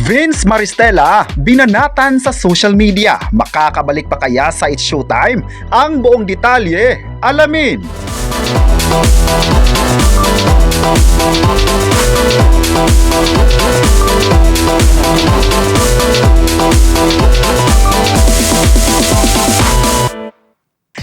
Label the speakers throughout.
Speaker 1: Vince Maristella, binanatan sa social media. Makakabalik pa kaya sa It's Showtime? Ang buong detalye, alamin!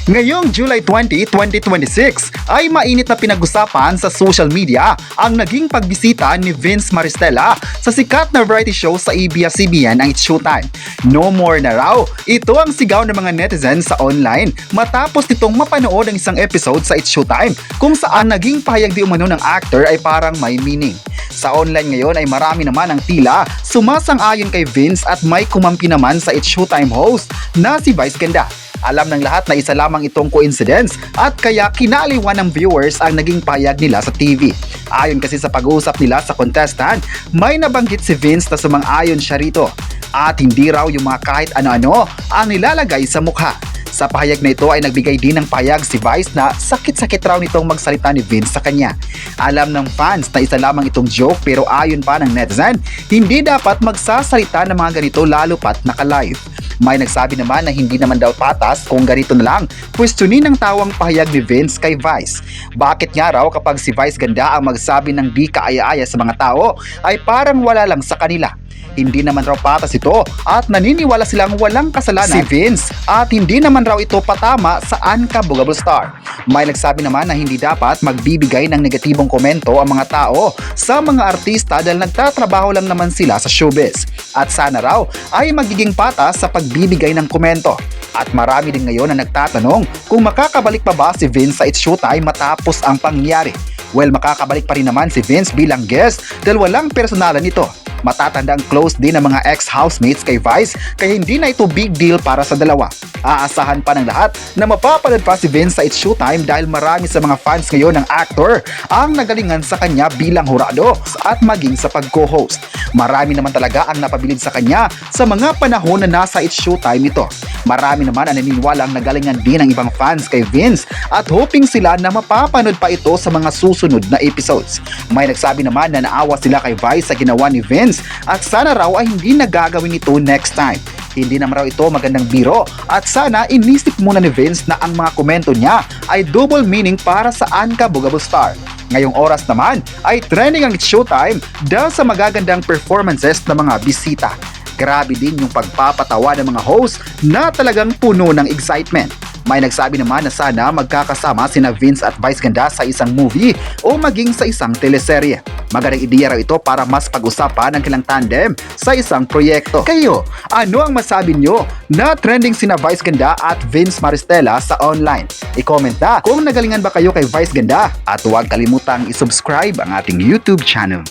Speaker 1: Ngayong July 20, 2026 ay mainit na pinag-usapan sa social media ang naging pagbisita ni Vince Maristella sa sikat na variety show sa ABS-CBN ang It's Showtime. No more na raw. Ito ang sigaw ng mga netizens sa online matapos nitong mapanood ang isang episode sa It's Showtime kung saan naging pahayag di umano ng actor ay parang may meaning. Sa online ngayon ay marami naman ang tila sumasang-ayon kay Vince at may kumampi naman sa It's Showtime host na si Vice Ganda. Alam ng lahat na isa lamang itong coincidence at kaya kinaliwan ng viewers ang naging payag nila sa TV. Ayon kasi sa pag-uusap nila sa contestant, may nabanggit si Vince na sumang-ayon siya rito at hindi raw yung mga kahit ano-ano ang nilalagay sa mukha. Sa pahayag na ito ay nagbigay din ng payag si Vice na sakit-sakit raw nitong magsalita ni Vince sa kanya. Alam ng fans na isa lamang itong joke pero ayon pa ng netizen, hindi dapat magsasalita ng mga ganito lalo pat naka-live. May nagsabi naman na hindi naman daw patas kung ganito na lang questionin ng tawang pahayag ni Vince kay Vice. Bakit nga raw kapag si Vice Ganda ang magsabi ng di kaaya-aya sa mga tao ay parang wala lang sa kanila? Hindi naman raw patas ito at naniniwala silang walang kasalanan si Vince at hindi naman raw ito patama sa Unka-Bugable Star. May nagsabi naman na hindi dapat magbibigay ng negatibong komento ang mga tao sa mga artista dahil nagtatrabaho lang naman sila sa showbiz. At sana raw ay magiging patas sa pagbibigay ng komento. At marami din ngayon na nagtatanong kung makakabalik pa ba si Vince sa It's Showtime matapos ang pangyayari. Well, makakabalik pa rin naman si Vince bilang guest dahil walang personalan nito. Matatanda ang close din ng mga ex-housemates kay Vice kaya hindi na ito big deal para sa dalawa. Aasahan pa ng lahat na mapapanood pa si Vince sa It's Showtime dahil marami sa mga fans ngayon ng actor ang nagalingan sa kanya bilang hurado at maging sa pag-co-host. Marami naman talaga ang napabilib sa kanya sa mga panahon na nasa It's Showtime ito. Marami naman ang naniniwala ang nagalingan din ng ibang fans kay Vince at hoping sila na mapapanood pa ito sa mga susunod na episodes. May nagsabi naman na naawa sila kay Vice sa ginawa ni Vince at sana raw ay hindi nagagawin ito next time. Hindi naman raw ito magandang biro at sana inisip muna ni Vince na ang mga komento niya ay double meaning para sa Unka-Bugable Star. Ngayong oras naman ay trending ang It's Showtime dahil sa magagandang performances ng mga bisita. Grabe din yung pagpapatawa ng mga host na talagang puno ng excitement. May nagsabi naman na sana magkakasama sina Vince at Vice Ganda sa isang movie o maging sa isang teleserye. Magandang ideya raw ito para mas pag-usapan ang kanilang tandem sa isang proyekto. Kayo, ano ang masabi nyo na trending sina Vice Ganda at Vince Maristella sa online? I-comment na kung nagalingan ba kayo kay Vice Ganda at huwag kalimutang i-subscribe ang ating YouTube channel.